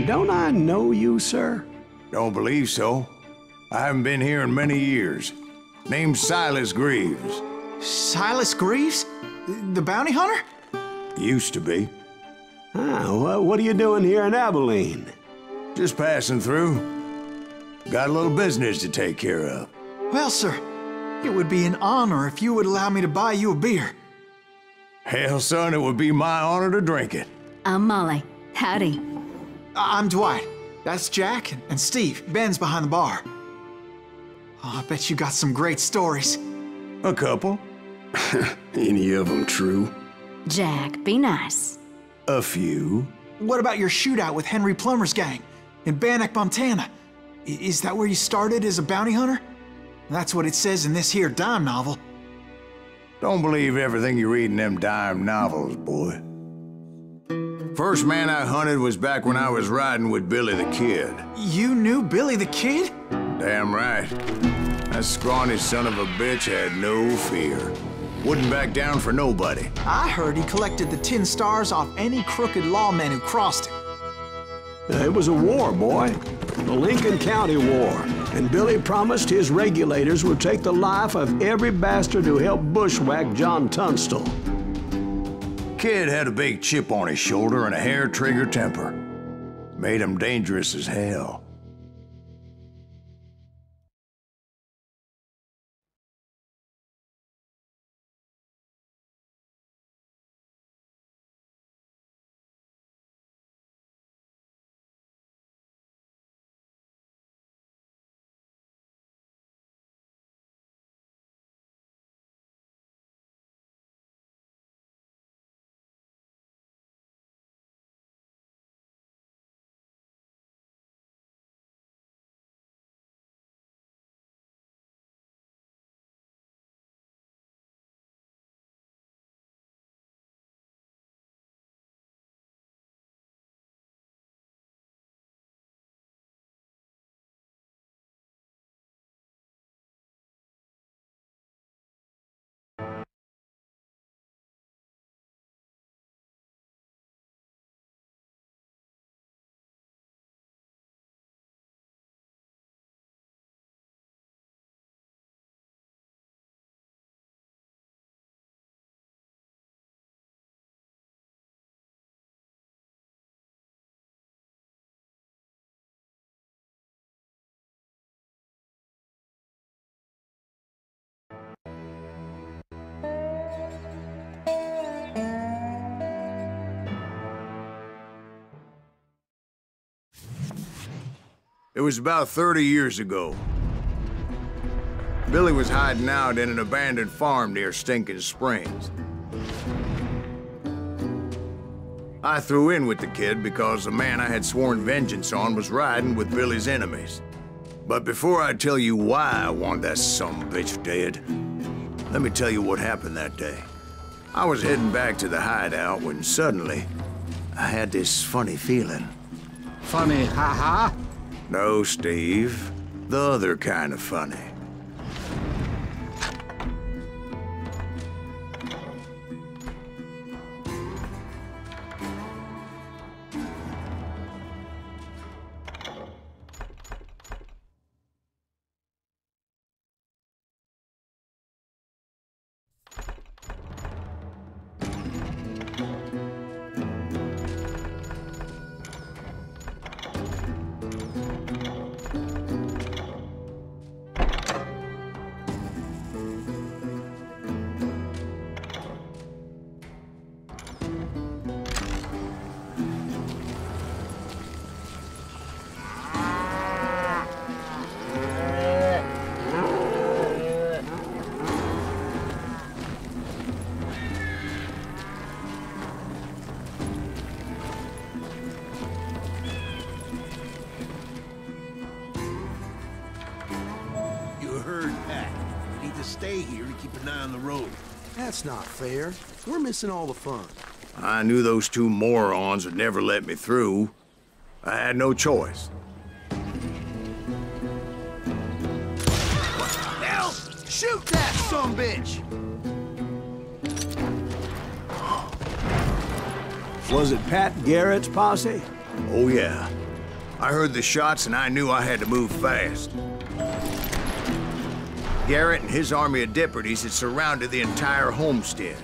don't I know you, sir? Don't believe so. I haven't been here in many years. Name's Silas Greaves. Silas Greaves? The bounty hunter? Used to be. Ah, what are you doing here in Abilene? Just passing through. Got a little business to take care of. Well, sir, it would be an honor if you would allow me to buy you a beer. Hell, son, it would be my honor to drink it. I'm Molly. Howdy. I'm Dwight. That's Jack and Steve. Ben's behind the bar. Oh, I bet you got some great stories. A couple. Any of them true? Jack, be nice. A few. What about your shootout with Henry Plummer's gang in Bannock, Montana? Is that where you started as a bounty hunter? That's what it says in this here dime novel. Don't believe everything you read in them dime novels, boy. First man I hunted was back when I was riding with Billy the Kid. You knew Billy the Kid? Damn right. That scrawny son of a bitch had no fear. Wouldn't back down for nobody. I heard he collected the 10 stars off any crooked lawmen who crossed him. It was a war, boy. The Lincoln County War. And Billy promised his regulators would take the life of every bastard who helped bushwhack John Tunstall. Kid had a big chip on his shoulder and a hair-trigger temper. Made him dangerous as hell. It was about 30 years ago. Billy was hiding out in an abandoned farm near Stinking Springs. I threw in with the kid because the man I had sworn vengeance on was riding with Billy's enemies. But before I tell you why I want that sumbitch dead, let me tell you what happened that day. I was heading back to the hideout when suddenly I had this funny feeling. Funny, ha-ha? No, Steve. The other kind of funny. Stay here and keep an eye on the road. That's not fair. We're missing all the fun. I knew those two morons would never let me through. I had no choice. What the hell? Shoot that sumbitch! Was it Pat Garrett's posse? Oh yeah. I heard the shots and I knew I had to move fast. Garrett and his army of deputies had surrounded the entire homestead.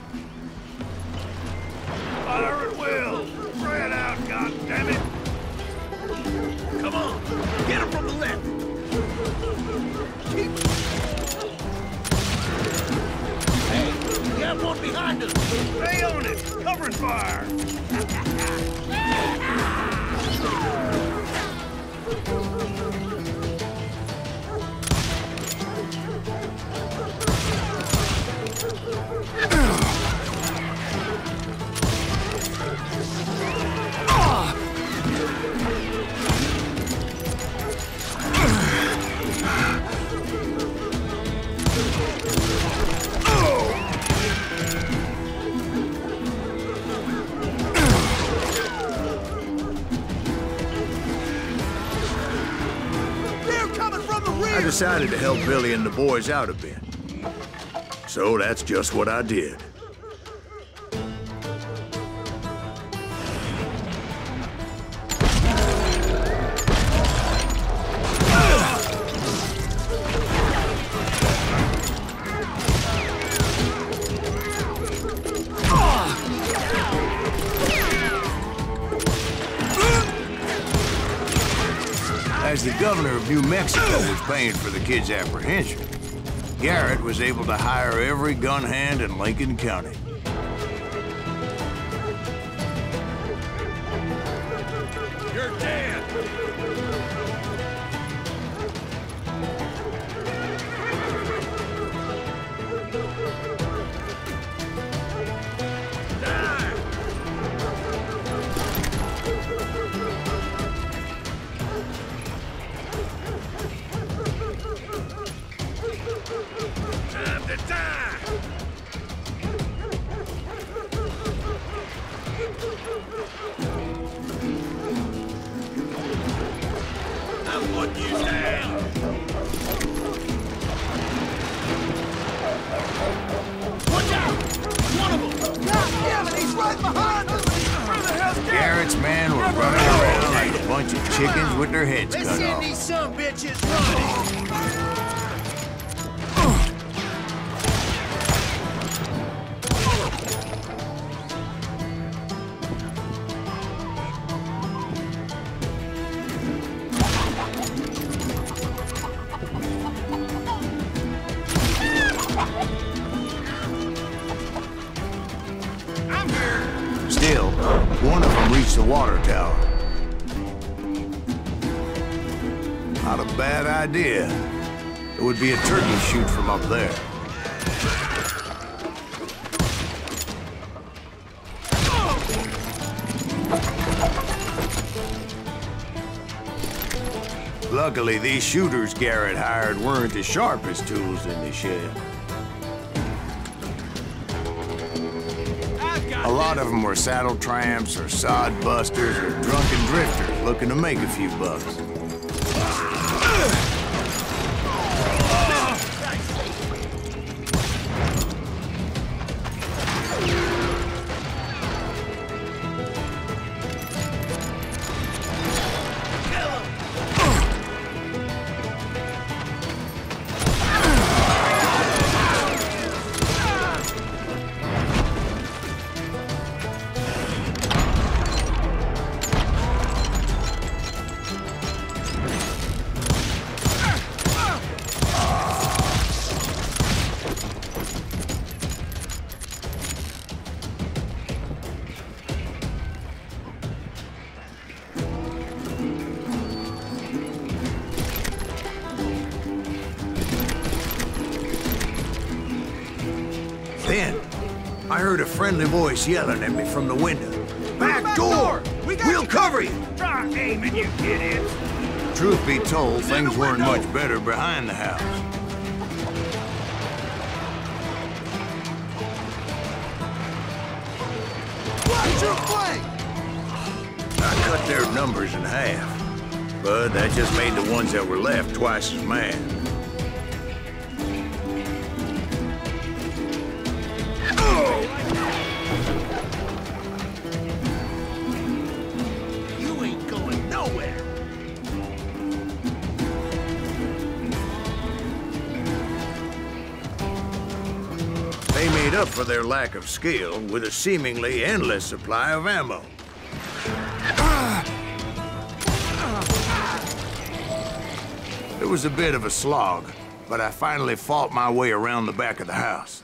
Fire at will! Spread out, goddammit! Come on! Get him from the left! Keep... Hey! We have one behind us! Stay on it! Covering fire! I decided to help Billy and the boys out a bit. So that's just what I did. As the governor of New Mexico was paying for the kid's apprehension, Garrett was able to hire every gun hand in Lincoln County. You're dead! Garrett's men were running around like a bunch of chickens with their heads cut off. These some bitches running! Still, one of them reached the water tower. Not a bad idea. It would be a turkey shoot from up there. Luckily, these shooters Garrett hired weren't as sharp as tools in the shed. A lot of them were saddle tramps or sod busters or drunken drifters looking to make a few bucks. Then, I heard a friendly voice yelling at me from the window. Back door! We'll cover you! Try aiming, you idiots! Truth be told, things weren't much better behind the house. Watch your flank! I cut their numbers in half, but that just made the ones that were left twice as mad. You ain't going nowhere! enough for their lack of skill, with a seemingly endless supply of ammo. It was a bit of a slog, but I finally fought my way around the back of the house.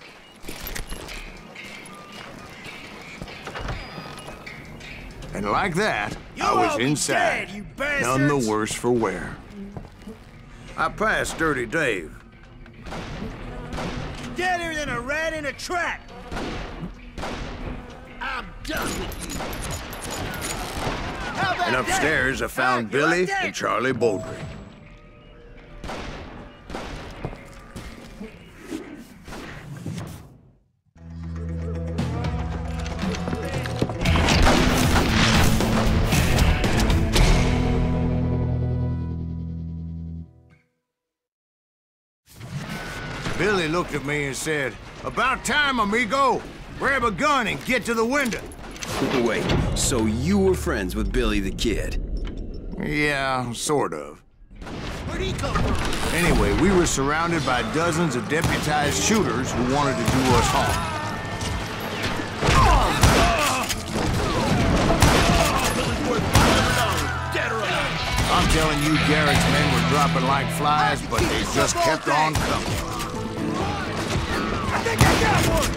And like that, I was inside, dead, you none the bastards! worse for wear. I passed Dirty Dave. Deader than a rat in a trap! I'm done with you! How about And upstairs, I that? found You Billy like that? and Charlie Baldry. Billy looked at me and said, "About time, amigo! Grab a gun and get to the window." Wait, so you were friends with Billy the Kid? Yeah, sort of. Where'd he come from? Anyway, we were surrounded by dozens of deputized shooters who wanted to do us harm. Dead or alive! I'm telling you, Garrett's men were dropping like flies, but they just kept on coming. I think I got one!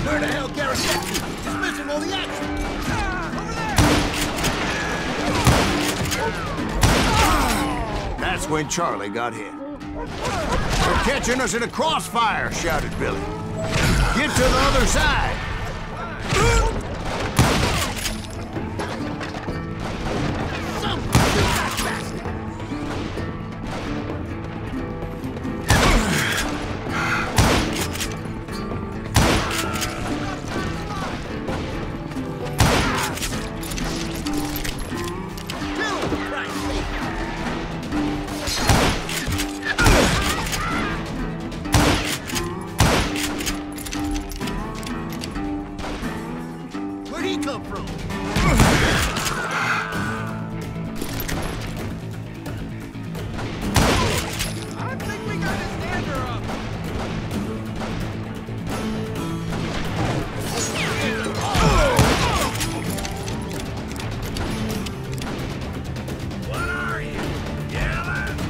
Where the hell Garrett get to? He's missing all the action! That's when Charlie got hit. "They're catching us in a crossfire," shouted Billy. "Get to the other side!" Where'd he come from? I think we got his gander up. What are you, yelling?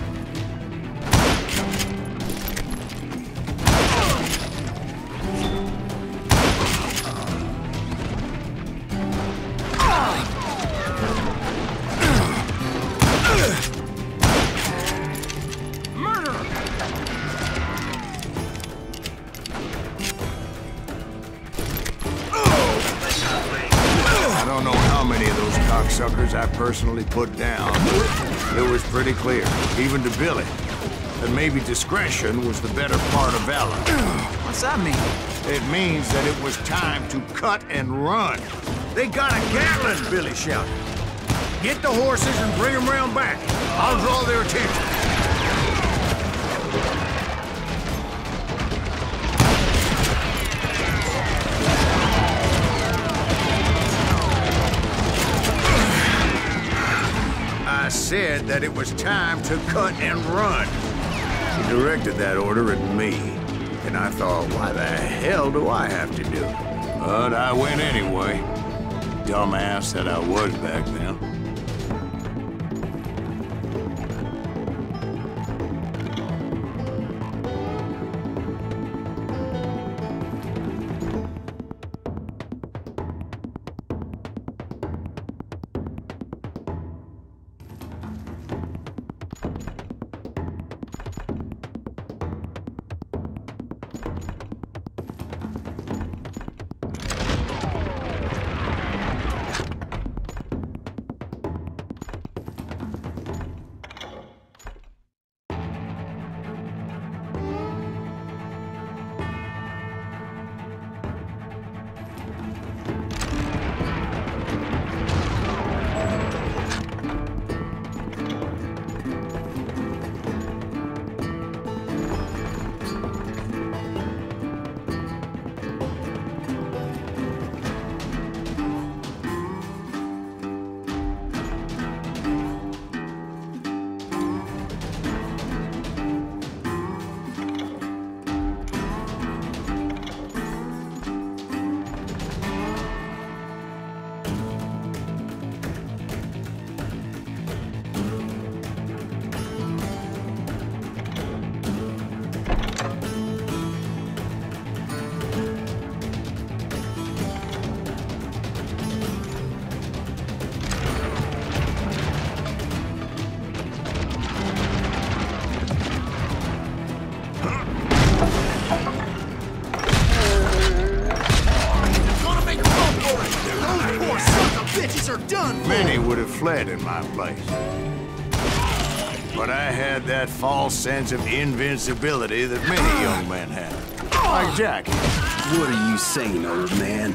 I don't know how many of those cocksuckers I personally put down. It was pretty clear, even to Billy, that maybe discretion was the better part of valor. What's that mean? It means that it was time to cut and run. "They got a Gatling!" Billy shouted. "Get the horses and bring them round back. I'll draw their attention." I said that it was time to cut and run. He directed that order at me, and I thought, why the hell do I have to do it? But I went anyway. Dumbass that I was back then. us are done for. Many would have fled in my place. But I had that false sense of invincibility that many young men have. Like Jack. What are you saying, old man?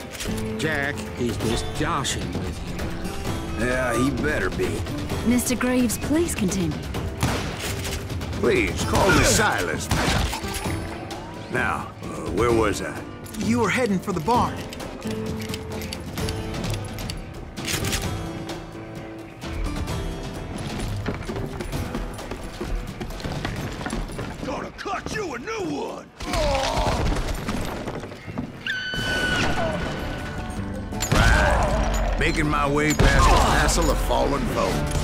Jack, he's just joshing with you. Yeah, he better be. Mr. Greaves, please continue. Please, call me Silas, man. Now, where was I? You were heading for the barn. Gonna cut you a new one! Right. Making my way past the hassle of fallen foes.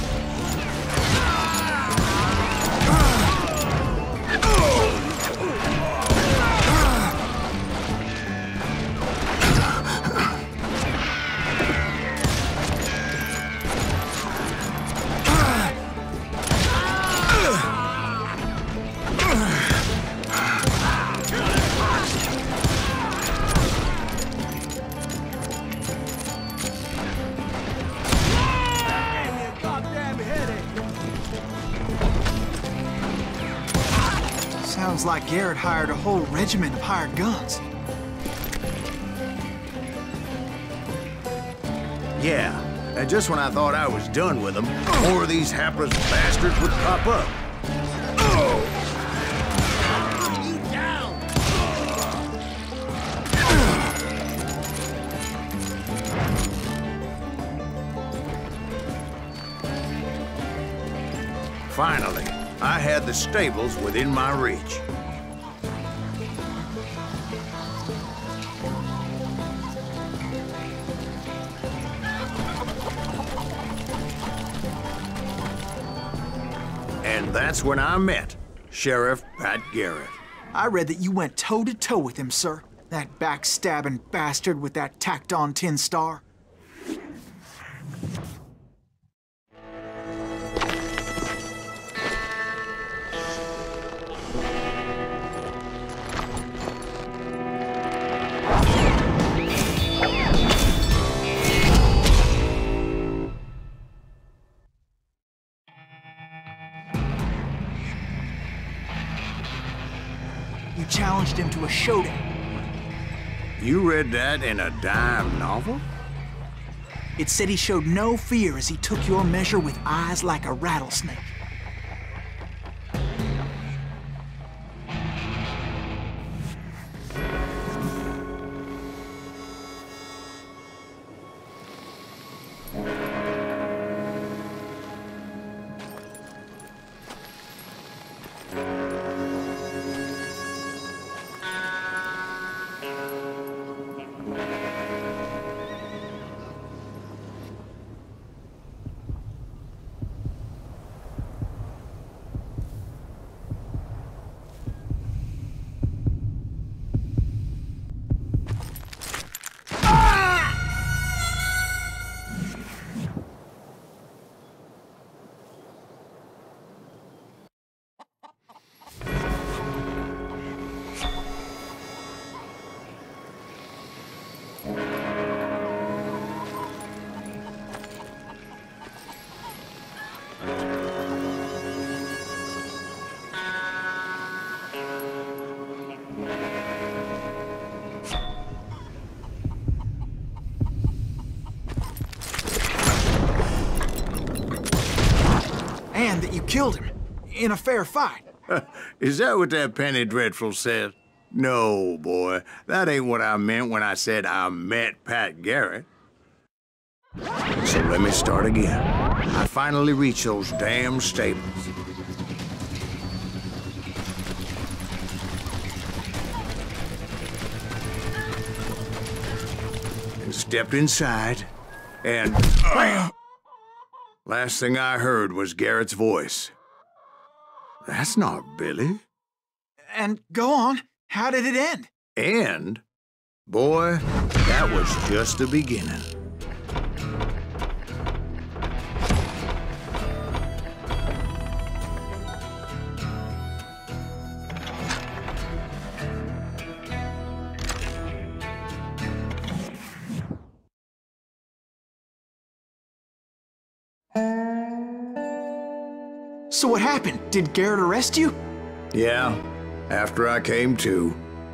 Sounds like Garrett hired a whole regiment of hired guns. Yeah, and just when I thought I was done with them, more of these hapless bastards would pop up. You down! Finally, I had the stables within my reach. And that's when I met Sheriff Pat Garrett. I read that you went toe-to-toe with him, sir. That backstabbing bastard with that tacked-on tin star. You challenged him to a showdown. You read that in a dime novel? It said he showed no fear as he took your measure with eyes like a rattlesnake. And that you killed him in a fair fight. Is that what that Penny Dreadful said? No, boy. That ain't what I meant when I said I met Pat Garrett. So let me start again. I finally reached those damn stables. And stepped inside, and last thing I heard was Garrett's voice. That's not Billy. And go on, how did it end? And, boy, that was just the beginning. So what happened? Did Garrett arrest you? Yeah, after I came to,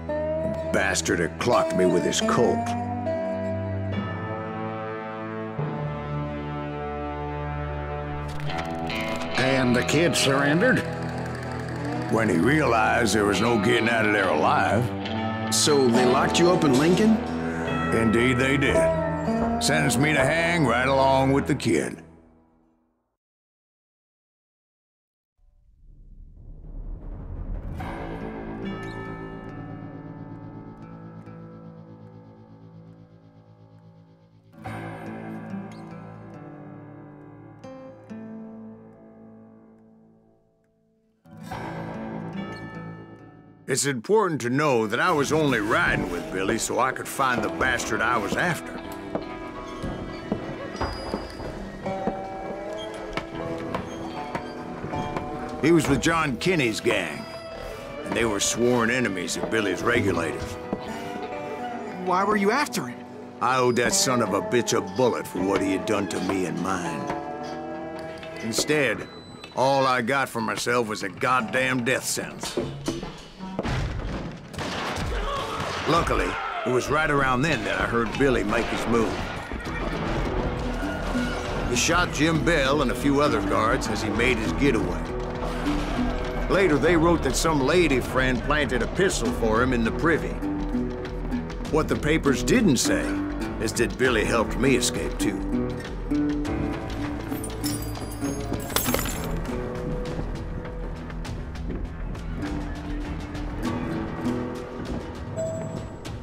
the bastard had clocked me with his Colt. And the kid surrendered? When he realized there was no getting out of there alive. So they locked you up in Lincoln? Indeed they did. Sentenced me to hang right along with the kid. It's important to know that I was only riding with Billy so I could find the bastard I was after. He was with John Kinney's gang, and they were sworn enemies of Billy's regulators. Why were you after him? I owed that son of a bitch a bullet for what he had done to me and mine. Instead, all I got for myself was a goddamn death sentence. Luckily, it was right around then that I heard Billy make his move. He shot Jim Bell and a few other guards as he made his getaway. Later, they wrote that some lady friend planted a pistol for him in the privy. What the papers didn't say is that Billy helped me escape, too.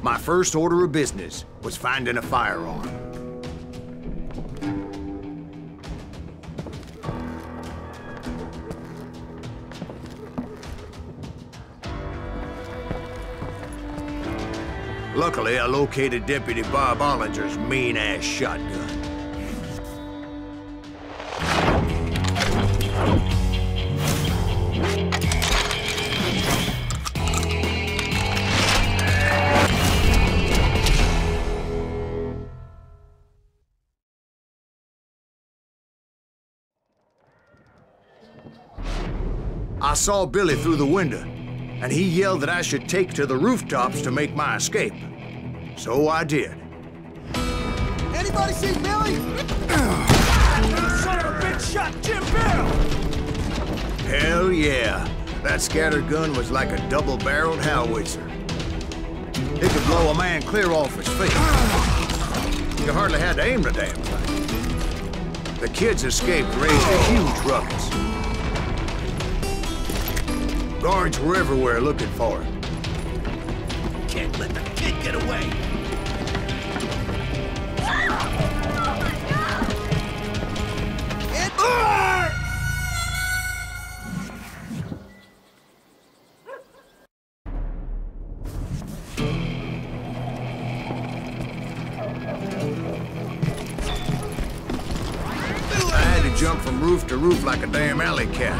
My first order of business was finding a firearm. Luckily, I located Deputy Bob Ollinger's mean-ass shotgun. I saw Billy through the window, and he yelled that I should take to the rooftops to make my escape. So I did. Anybody see Billy? Son of a bitch shot Jim Bell! Hell yeah. That scattered gun was like a double-barreled howitzer. It could blow a man clear off his feet. You hardly had to aim the damn thing. The kids escaped, raised a huge ruckus. Guards were everywhere looking for him. Can't let the kid get away. I had to jump from roof to roof like a damn alley cat.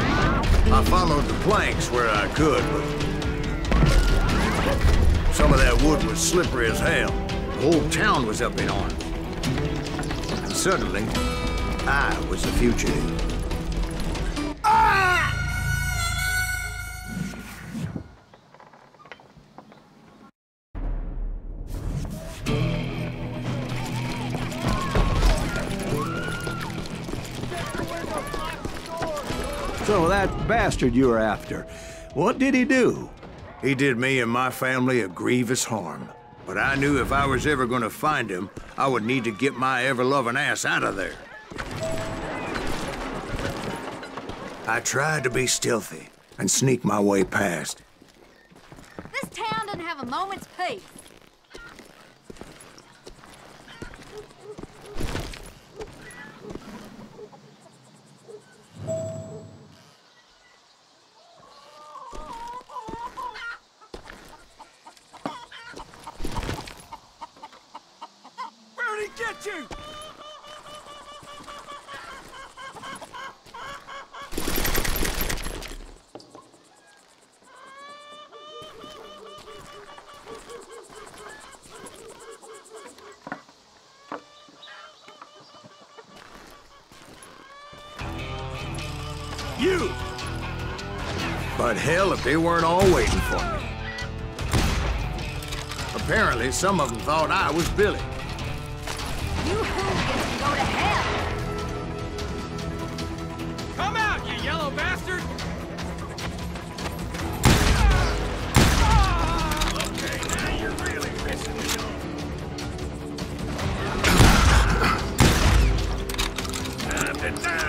I followed the planks where I could, but some of that wood was slippery as hell. The whole town was up in arms. And suddenly, I was a fugitive. So that bastard you were after, what did he do? He did me and my family a grievous harm. But I knew if I was ever gonna find him, I would need to get my ever-loving ass out of there. I tried to be stealthy and sneak my way past. This town doesn't have a moment's peace. Where'd he get you? You! But hell if they weren't all waiting for me. Apparently, some of them thought I was Billy. You hooligans can go to hell! Come out, you yellow bastard! Okay, now you're really pissing me off. Time to die!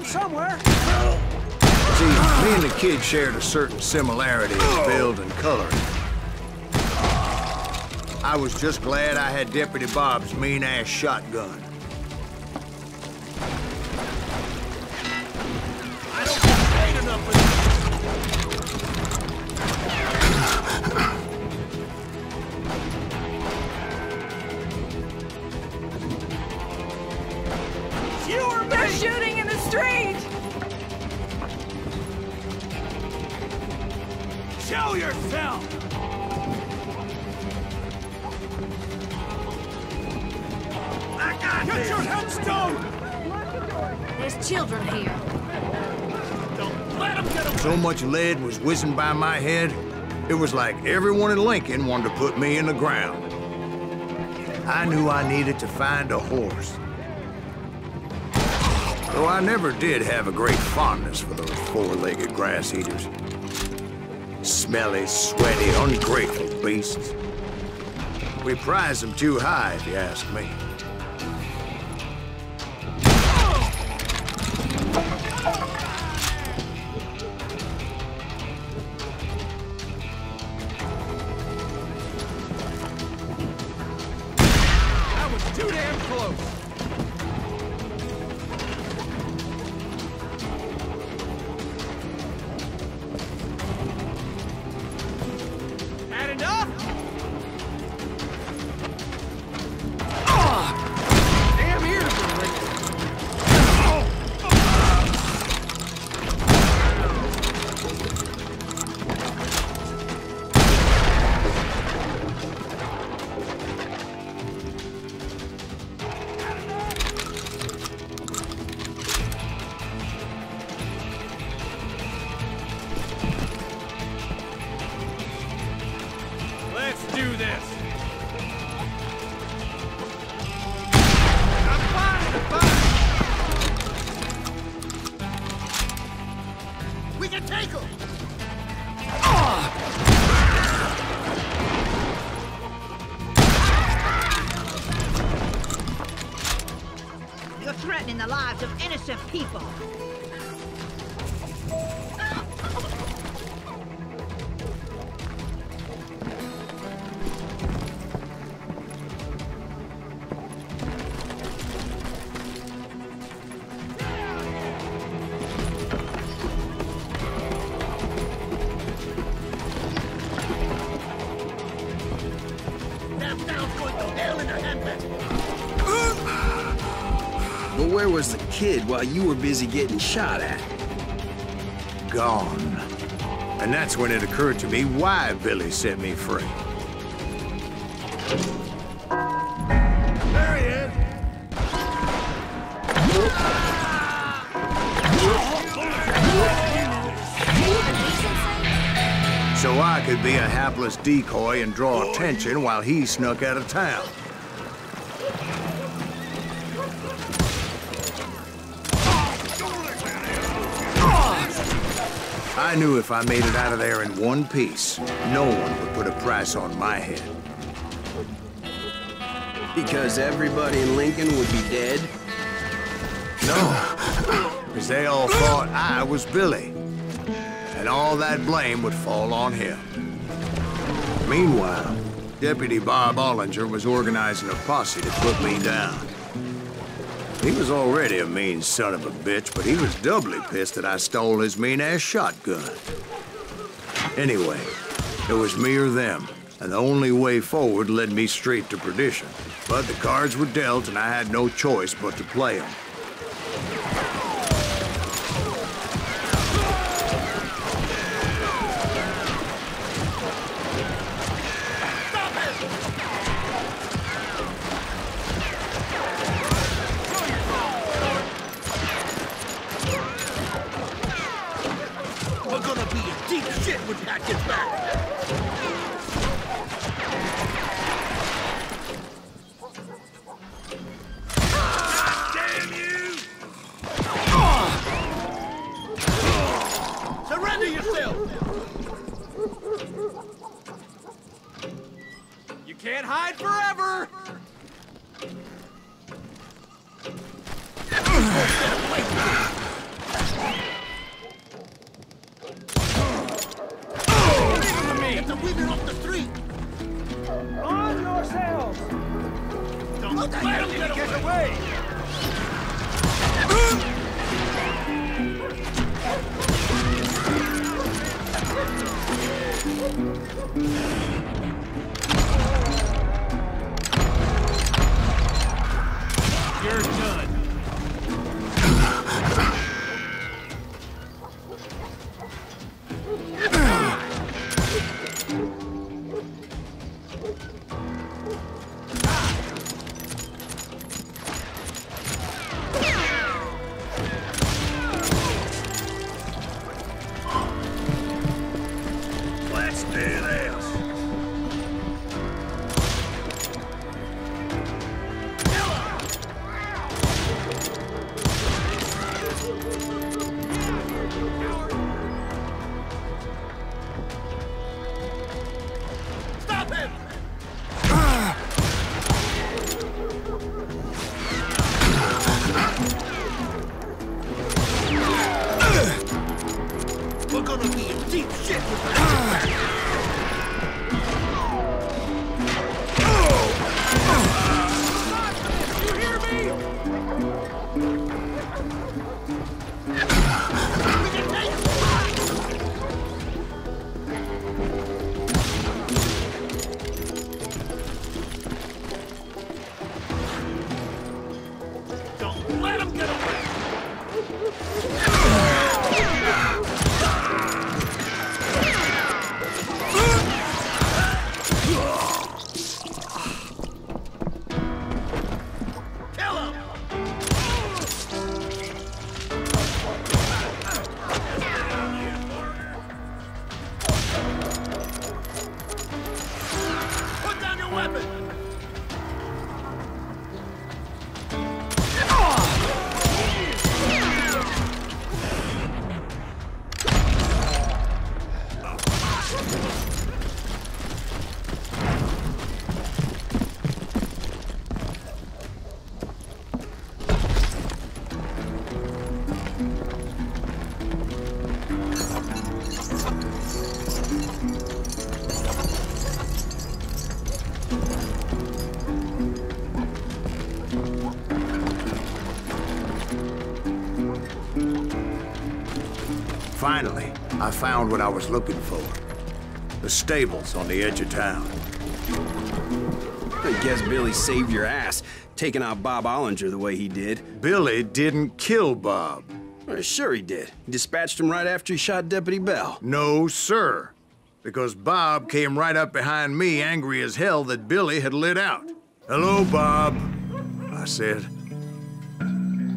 Somewhere. See, me and the kid shared a certain similarity in build and color. I was just glad I had Deputy Bob's mean-ass shotgun. I don't get paid enough for They're shooting in the street! Show yourself! I got this! Get your headstone! There's children here. Don't let them get away! So much lead was whizzing by my head, it was like everyone in Lincoln wanted to put me in the ground. I knew I needed to find a horse. Though I never did have a great fondness for those four-legged grass eaters. Smelly, sweaty, ungrateful beasts. We prize them too high, if you ask me. That was too damn close! Do this. I'm fine. We can take him. You're threatening the lives of innocent people. But where was the kid while you were busy getting shot at? Gone. And that's when it occurred to me why Billy set me free. There he is. So I could be a hapless decoy and draw attention while he snuck out of town. I knew if I made it out of there in one piece, no one would put a price on my head. Because everybody in Lincoln would be dead? No, because they all thought I was Billy. And all that blame would fall on him. Meanwhile, Deputy Bob Ollinger was organizing a posse to put me down. He was already a mean son of a bitch, but he was doubly pissed that I stole his mean-ass shotgun. Anyway, it was me or them, and the only way forward led me straight to perdition. But the cards were dealt, and I had no choice but to play them. Can't hide forever! Get the women off the street! On yourselves! Don't let him get away! You're done. Let's do this. Stop him! We're gonna be in deep shit with that. You hear me? We can take Don't let him get away! Kill him! Put down your weapon! Finally, I found what I was looking for. The stables on the edge of town. I guess Billy saved your ass, taking out Bob Ollinger the way he did. Billy didn't kill Bob. Well, sure he did. He dispatched him right after he shot Deputy Bell. No, sir. Because Bob came right up behind me, angry as hell that Billy had lit out. "Hello, Bob," I said.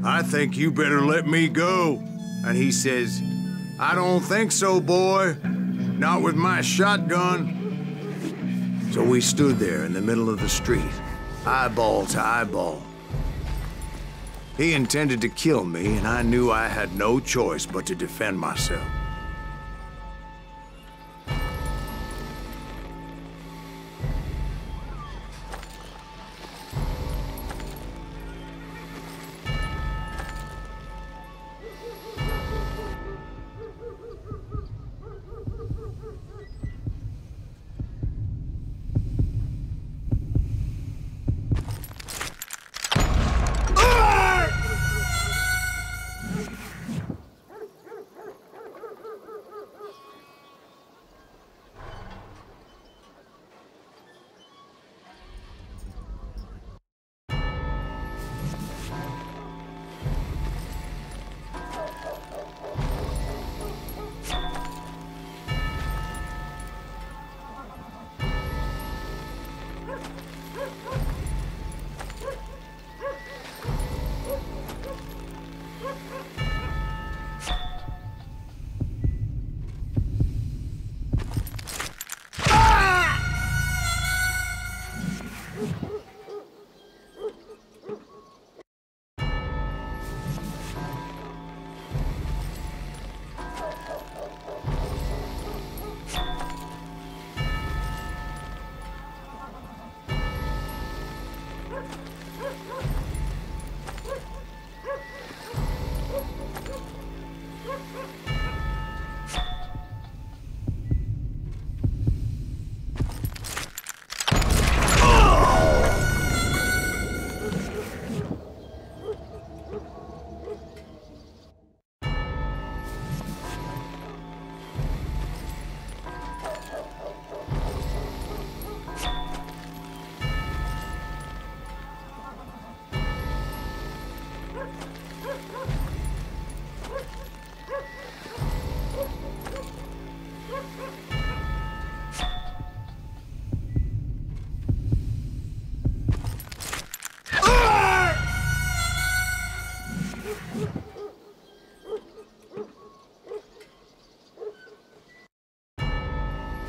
"I think you better let me go." And he says, "I don't think so, boy. Not with my shotgun." So we stood there in the middle of the street, eyeball to eyeball. He intended to kill me, and I knew I had no choice but to defend myself.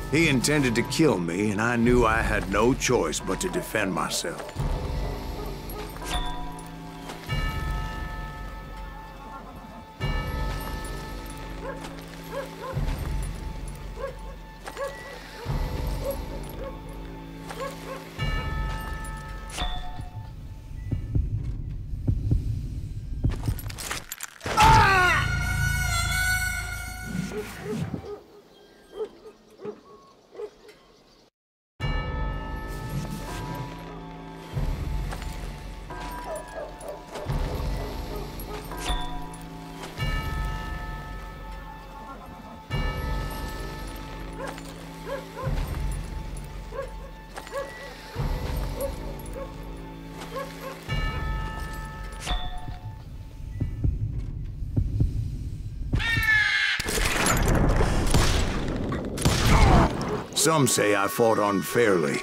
He intended to kill me, and I knew I had no choice but to defend myself. Some say I fought unfairly,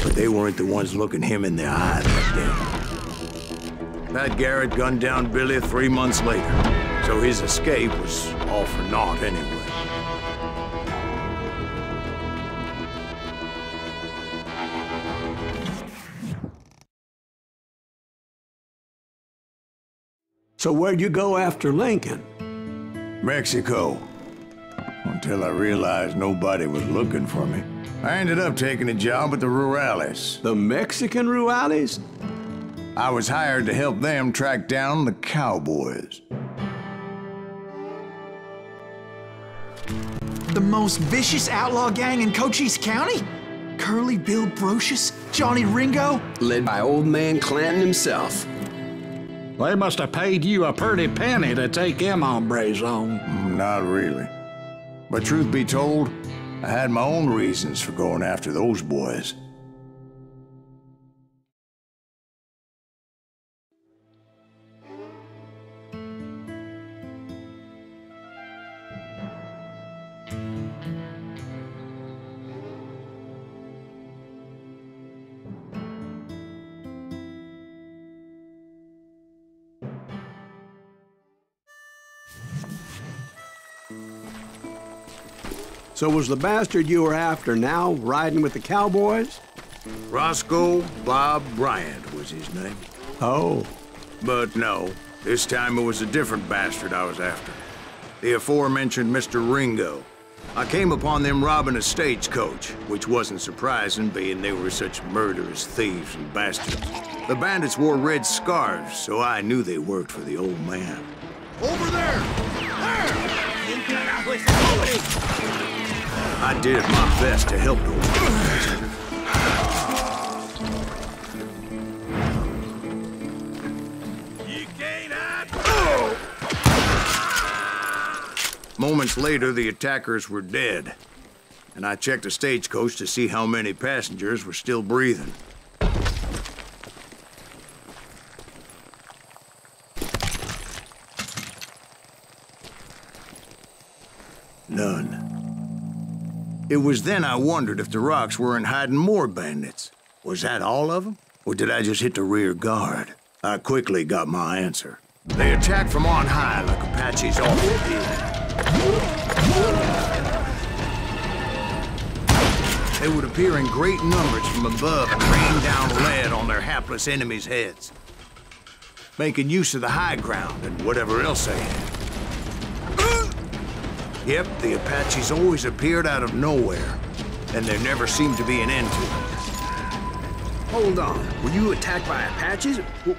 but they weren't the ones looking him in the eye that day. Pat Garrett gunned down Billy 3 months later, so his escape was all for naught anyway. So where'd you go after Lincoln? Mexico. Until I realized nobody was looking for me. I ended up taking a job at the Rurales. The Mexican Rurales? I was hired to help them track down the cowboys. The most vicious outlaw gang in Cochise County? Curly Bill Brocious? Johnny Ringo? Led by old man Clanton himself. They must have paid you a pretty penny to take them hombres on. Not really. But truth be told, I had my own reasons for going after those boys. So was the bastard you were after now riding with the cowboys? Roscoe Bob Bryant was his name. Oh. But no, this time it was a different bastard I was after. The aforementioned Mr. Ringo. I came upon them robbing a stagecoach, which wasn't surprising, being they were such murderous thieves and bastards. The bandits wore red scarves, so I knew they worked for the old man. Over there! There! I did my best to help those guys. Moments later, the attackers were dead, and I checked the stagecoach to see how many passengers were still breathing. None. It was then I wondered if the rocks weren't hiding more bandits. Was that all of them? Or did I just hit the rear guard? I quickly got my answer. They attacked from on high like Apaches often did. They would appear in great numbers from above and rain down lead on their hapless enemies' heads, making use of the high ground and whatever else they had. Yep, the Apaches always appeared out of nowhere, and there never seemed to be an end to it. Hold on. Were you attacked by Apaches?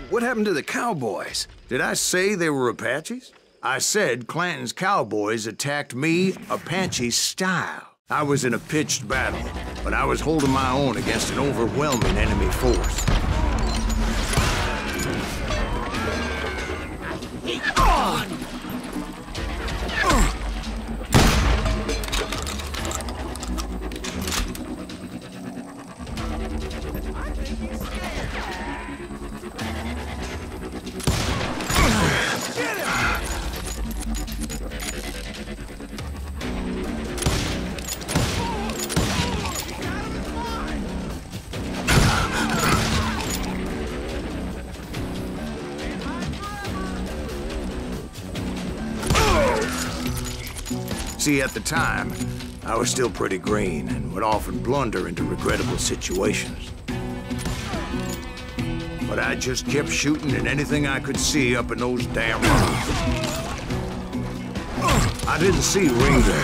What happened to the cowboys? Did I say they were Apaches? I said Clanton's cowboys attacked me Apache style. I was in a pitched battle, but I was holding my own against an overwhelming enemy force. See, at the time, I was still pretty green and would often blunder into regrettable situations. But I just kept shooting at anything I could see up in those damn rocks. I didn't see Ringo,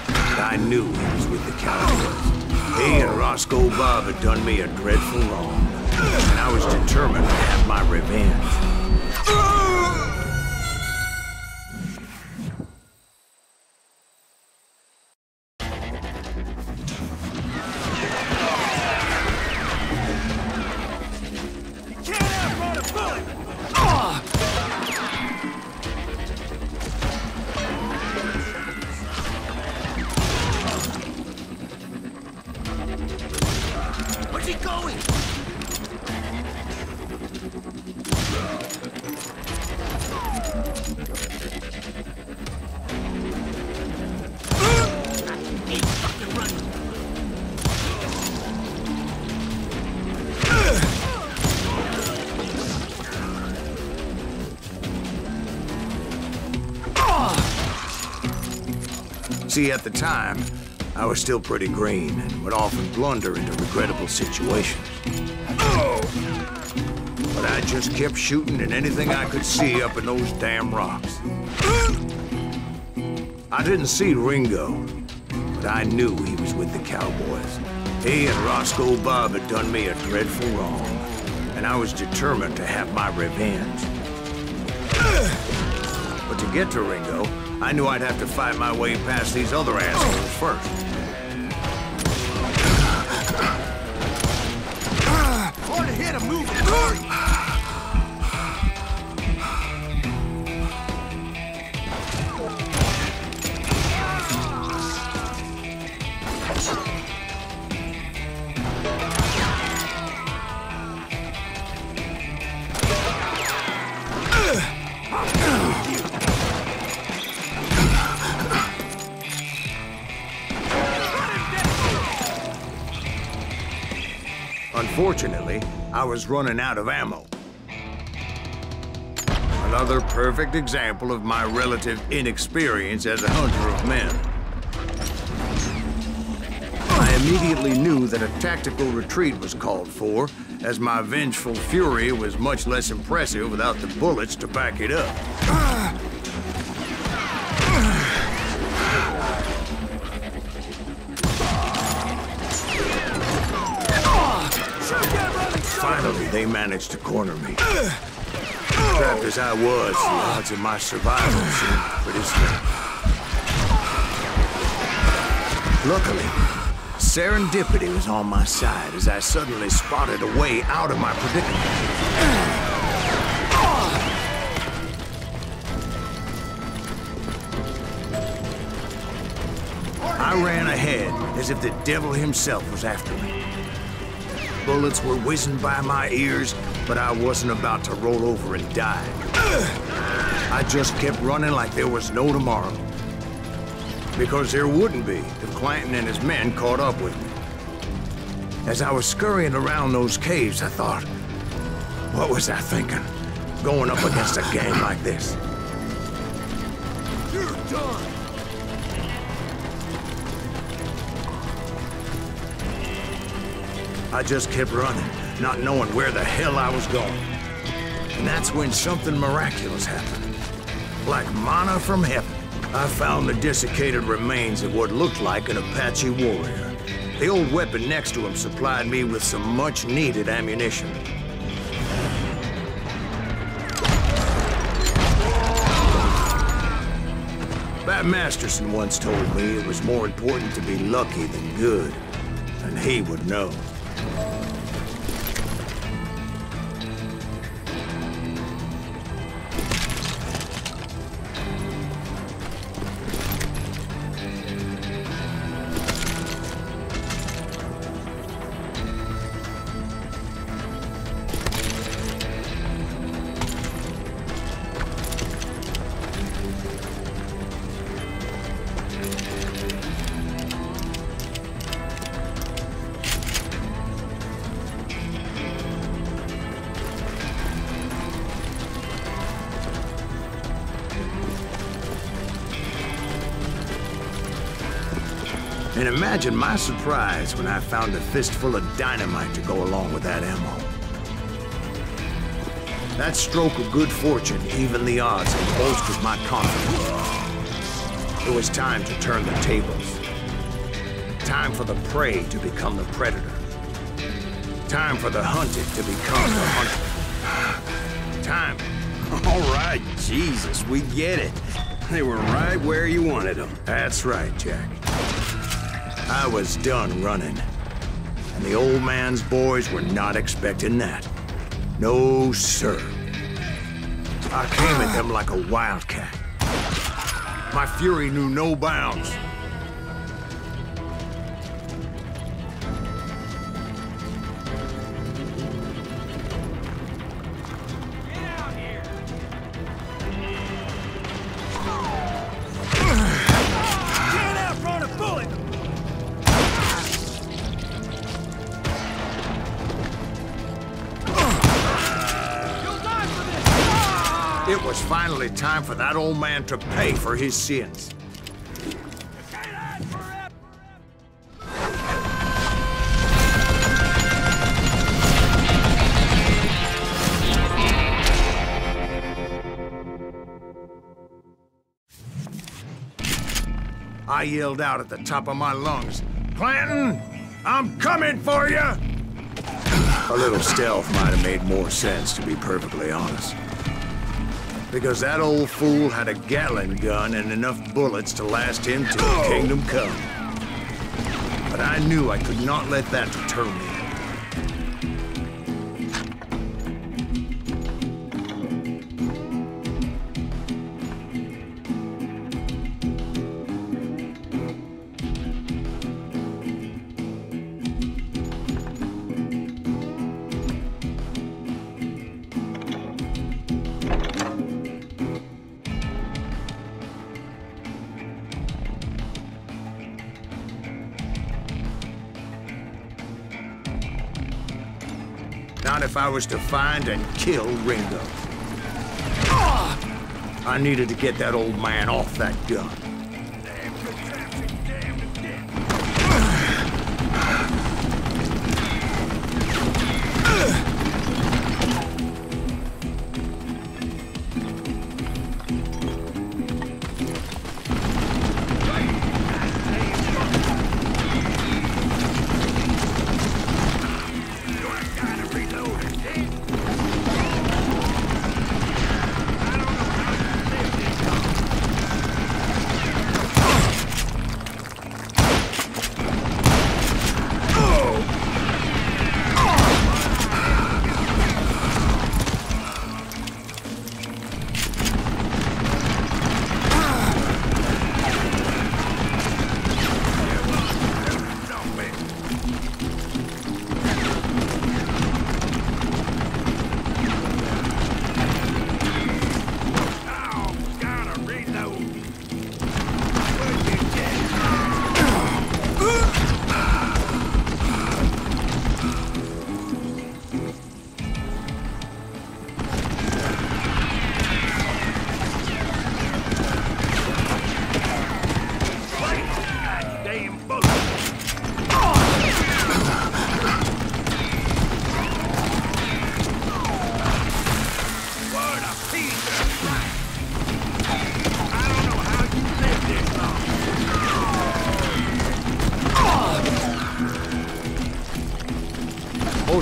but I knew he was with the cowboys. He and Roscoe Bob had done me a dreadful wrong, and I was determined to have my revenge. See, at the time, I was still pretty green and would often blunder into regrettable situations. But I just kept shooting at anything I could see up in those damn rocks. I didn't see Ringo, but I knew he was with the cowboys. He and Roscoe Bob had done me a dreadful wrong, and I was determined to have my revenge. But to get to Ringo, I knew I'd have to fight my way past these other assholes first. Hard to hit him, move! Unfortunately, I was running out of ammo. Another perfect example of my relative inexperience as a hunter of men. I immediately knew that a tactical retreat was called for, as my vengeful fury was much less impressive without the bullets to back it up. Finally, they managed to corner me. Trapped as I was, the odds of my survival seemed pretty slim. Luckily, serendipity was on my side as I suddenly spotted a way out of my predicament. I ran ahead as if the devil himself was after me. Bullets were whizzing by my ears, but I wasn't about to roll over and die. I just kept running like there was no tomorrow. Because there wouldn't be if Clanton and his men caught up with me. As I was scurrying around those caves, I thought, what was I thinking? Going up against a gang like this? You're done! I just kept running, not knowing where the hell I was going. And that's when something miraculous happened. Like manna from heaven, I found the desiccated remains of what looked like an Apache warrior. The old weapon next to him supplied me with some much-needed ammunition. Bat Masterson once told me it was more important to be lucky than good, and he would know. And imagine my surprise when I found a fistful of dynamite to go along with that ammo. That stroke of good fortune evened the odds and bolstered my confidence. It was time to turn the tables. Time for the prey to become the predator. Time for the hunted to become the hunter. Time. All right, Jesus, we get it. They were right where you wanted them. That's right, Jack. I was done running, and the old man's boys were not expecting that. No, sir. I came at them like a wildcat. My fury knew no bounds. It was finally time for that old man to pay for his sins. I yelled out at the top of my lungs, "Clanton, I'm coming for you!" A little stealth might have made more sense, to be perfectly honest. Because that old fool had a Gatling gun and enough bullets to last him till kingdom come. But I knew I could not let that deter me. Not if I was to find and kill Ringo. I needed to get that old man off that gun.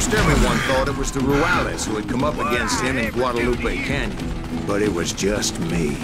Most everyone thought it was the Juarez who had come up against him in Guadalupe Canyon, but it was just me.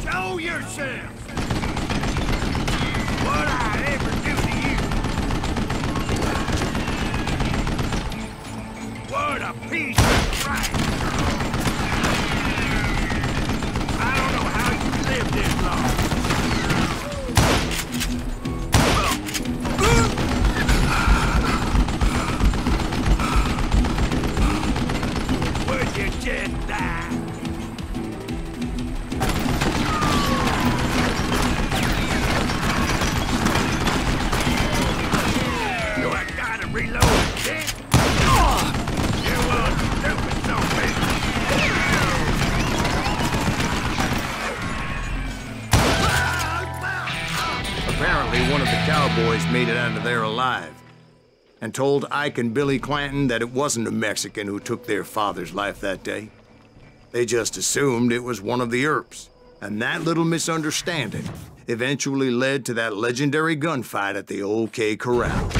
Show yourself! What I ever do to you? What a piece of trash! I don't know how you live this long. Would you just die? Apparently, one of the cowboys made it out of there alive and told Ike and Billy Clanton that it wasn't a Mexican who took their father's life that day. They just assumed it was one of the Earps, and that little misunderstanding eventually led to that legendary gunfight at the OK Corral.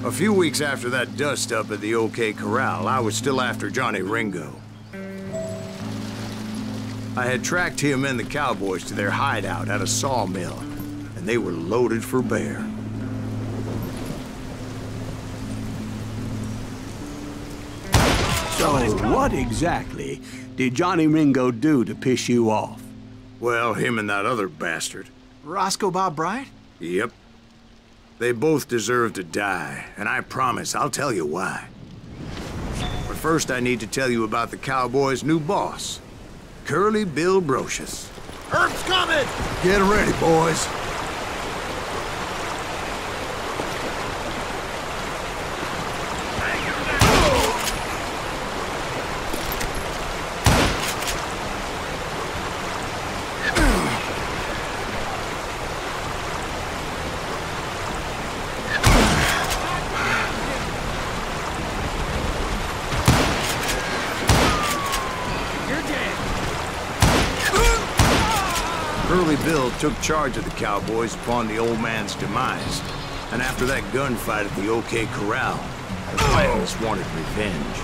A few weeks after that dust-up at the OK Corral, I was still after Johnny Ringo. I had tracked him and the cowboys to their hideout at a sawmill, and they were loaded for bear. So, what exactly did Johnny Ringo do to piss you off? Well, him and that other bastard. Roscoe Bob Bryant? Yep. They both deserve to die, and I promise I'll tell you why. But first I need to tell you about the cowboys' new boss, Curly Bill Brocious. Herb's coming! Get ready, boys. Curly Bill took charge of the cowboys upon the old man's demise. And after that gunfight at the OK Corral, the Clantons wanted revenge.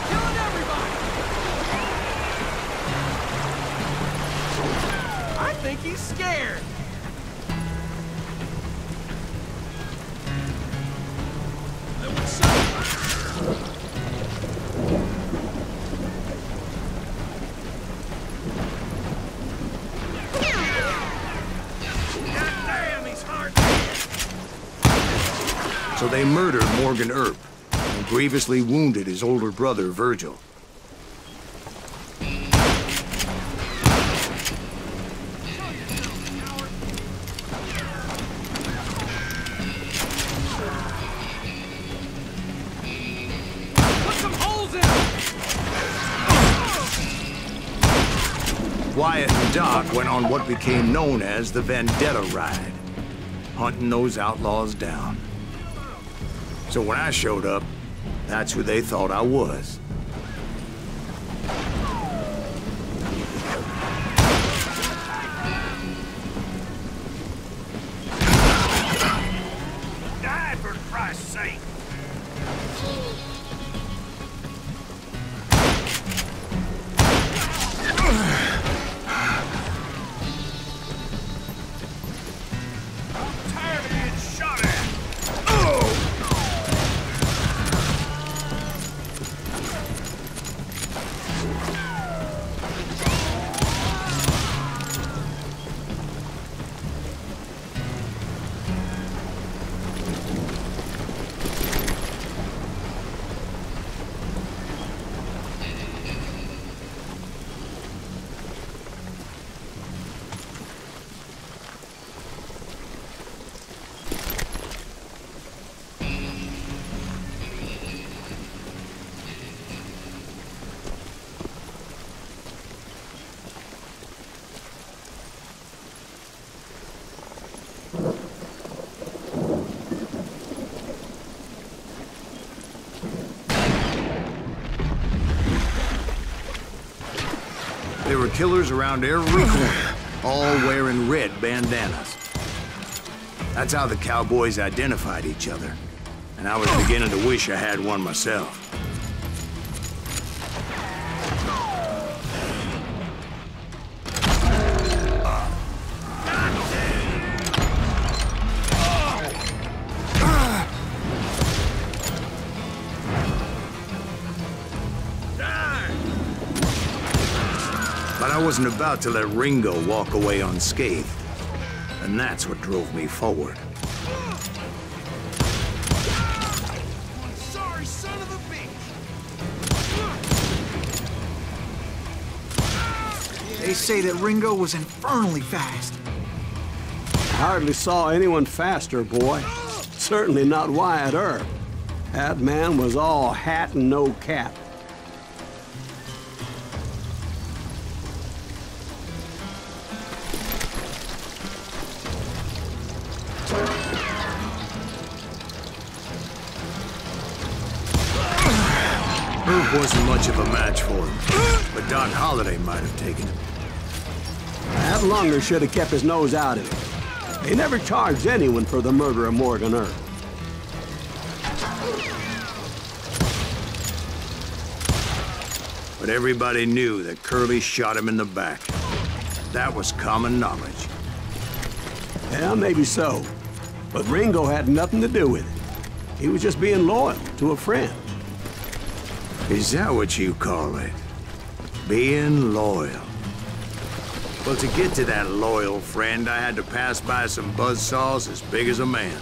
Killing everybody! I think he's scared. So they murdered Morgan Earp and grievously wounded his older brother, Virgil. Put some holes in him! Wyatt and Doc went on what became known as the Vendetta Ride, hunting those outlaws down. So when I showed up, that's who they thought I was. Die, for Christ's sake! I'm tired of being shot at! There were killers around every corner, all wearing red bandanas. That's how the cowboys identified each other. And I was beginning to wish I had one myself. But I wasn't about to let Ringo walk away unscathed. And that's what drove me forward. One sorry son of a bitch! They say that Ringo was infernally fast. I hardly saw anyone faster, boy. Certainly not Wyatt Earp. That man was all hat and no cap. Earp wasn't much of a match for him, but Doc Holliday might have taken him. That lunger should have kept his nose out of it. They never charged anyone for the murder of Morgan Earp. But everybody knew that Curly shot him in the back. That was common knowledge. Yeah, maybe so. But Ringo had nothing to do with it. He was just being loyal to a friend. Is that what you call it? Being loyal? Well, to get to that loyal friend, I had to pass by some buzzsaws as big as a man.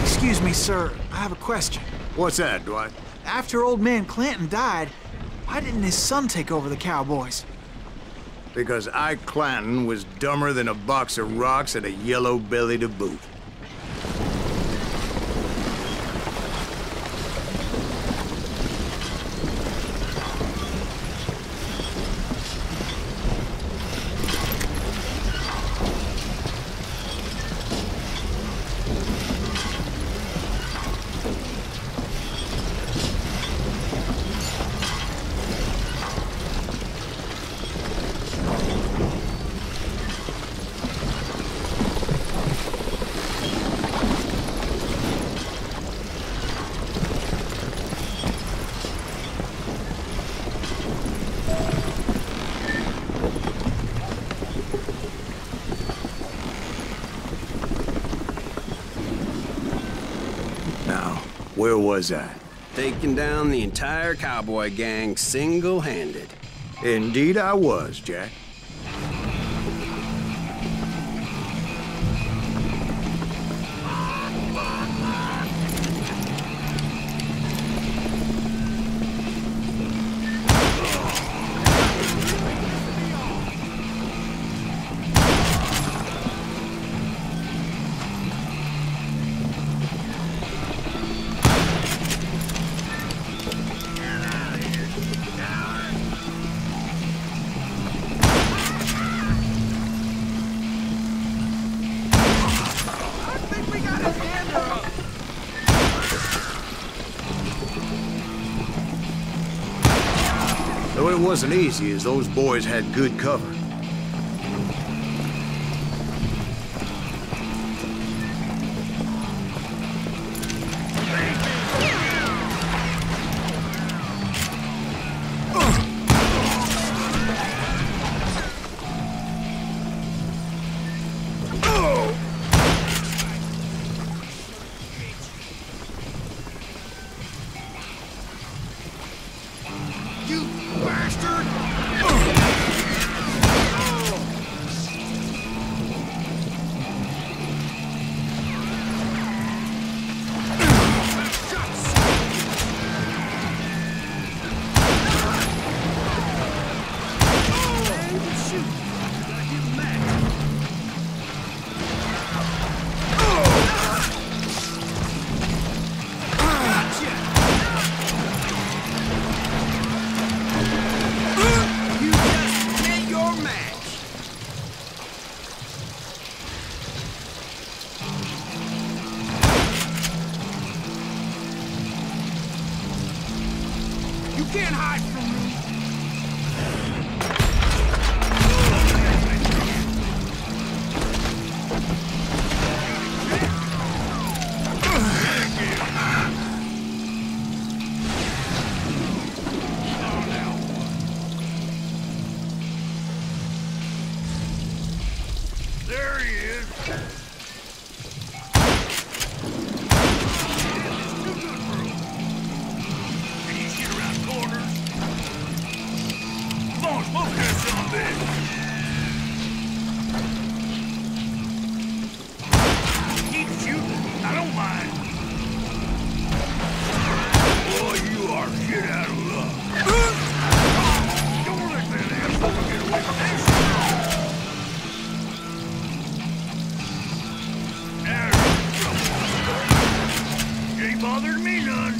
Excuse me, sir. I have a question. What's that, Dwight? After old man Clanton died, why didn't his son take over the cowboys? Because Ike Clanton was dumber than a box of rocks and a yellow belly to boot. Where was I? Taking down the entire cowboy gang single-handed. Indeed I was, Jack. Though it wasn't easy, as those boys had good cover. Can't hide from me. There he is. Keep shooting. I don't mind. Boy, you are shit out of luck. Don't let that asshole get away from this. Ain't bothered me none.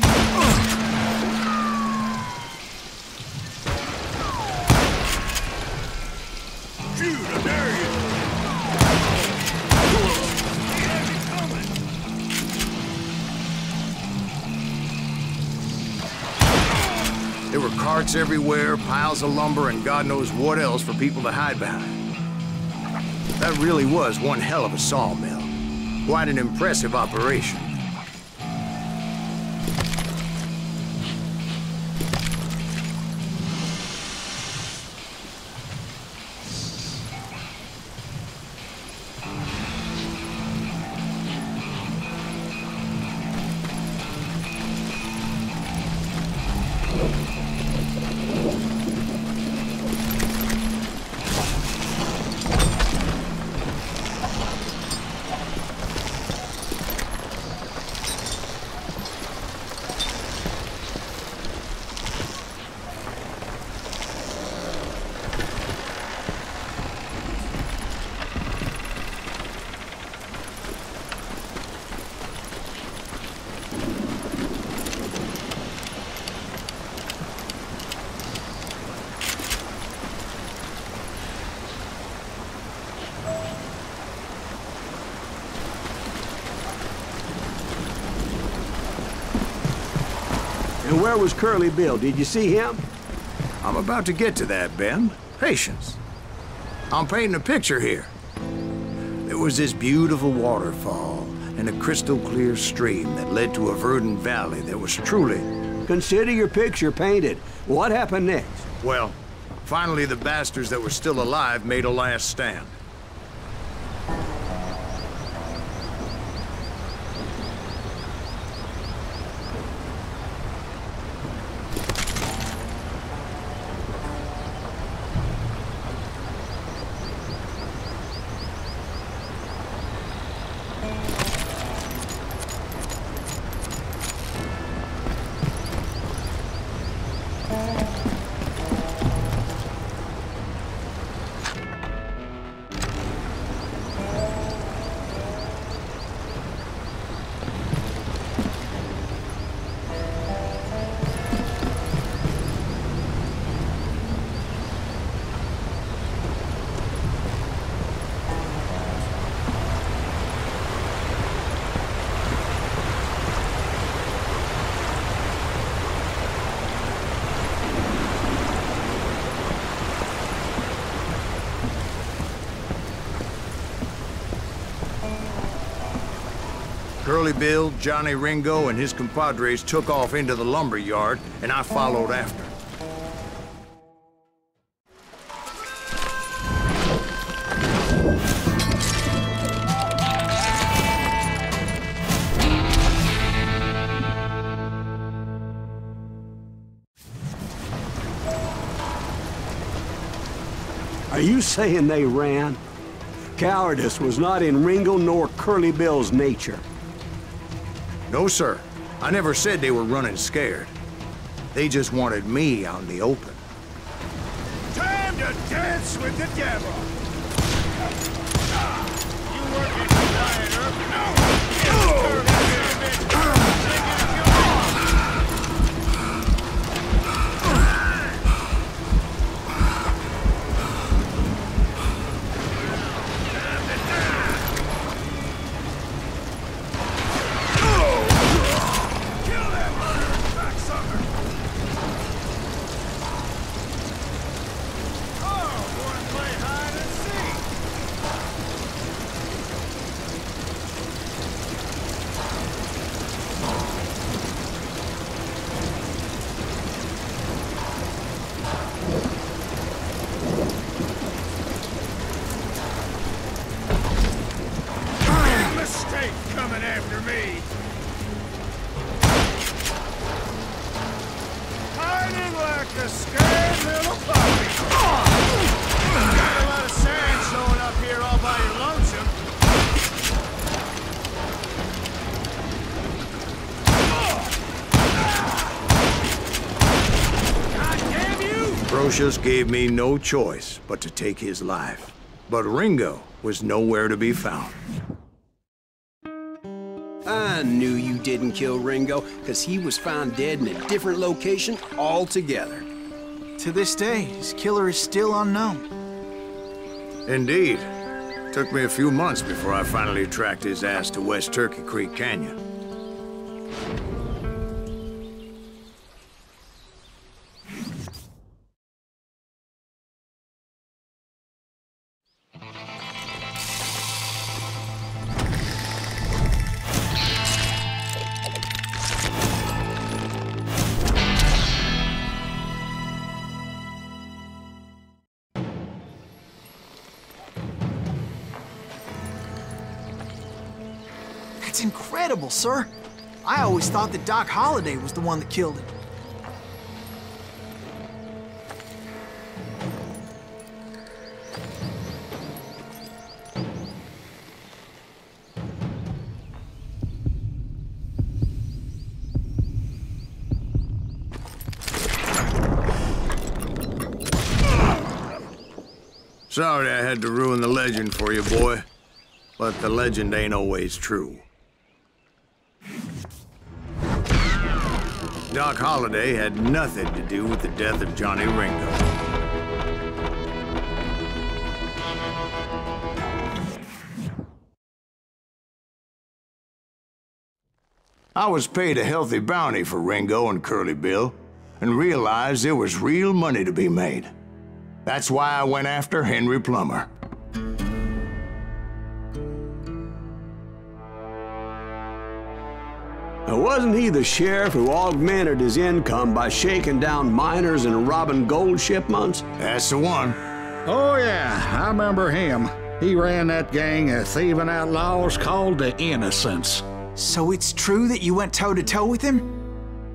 Shoot, I dare you! There were carts everywhere, piles of lumber, and God knows what else for people to hide behind. That really was one hell of a sawmill. Quite an impressive operation. And where was Curly Bill? Did you see him? I'm about to get to that, Ben. Patience. I'm painting a picture here. There was this beautiful waterfall and a crystal clear stream that led to a verdant valley that was truly... Consider your picture painted. What happened next? Well, finally the bastards that were still alive made a last stand. Curly Bill, Johnny Ringo, and his compadres took off into the lumber yard, and I followed after. Are you saying they ran? Cowardice was not in Ringo nor Curly Bill's nature. No, sir. I never said they were running scared. They just wanted me out in the open. Time to dance with the devil! You working for Lion Earth? No! Coming after me! Hiding like a scared little puppy! Got a lot of sand showing up here all by your lonesome. God damn you! Brocious gave me no choice but to take his life. But Ringo was nowhere to be found. I knew you didn't kill Ringo, because he was found dead in a different location altogether. To this day, his killer is still unknown. Indeed. Took me a few months before I finally tracked his ass to West Turkey Creek Canyon. That's incredible, sir. I always thought that Doc Holliday was the one that killed him. Sorry I had to ruin the legend for you, boy. But the legend ain't always true. Doc Holliday had nothing to do with the death of Johnny Ringo. I was paid a healthy bounty for Ringo and Curly Bill, and realized there was real money to be made. That's why I went after Henry Plummer. Now, wasn't he the sheriff who augmented his income by shaking down miners and robbing gold shipments? That's the one. Oh, yeah, I remember him. He ran that gang of thieving outlaws called the Innocents. So it's true that you went toe-to-toe with him?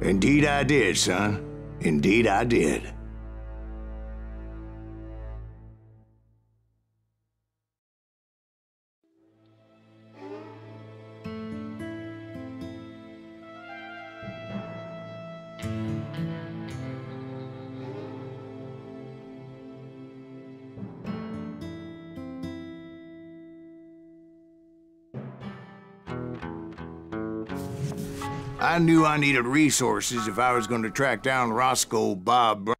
Indeed I did, son. Indeed I did. I knew I needed resources if I was going to track down Roscoe Bob Brown.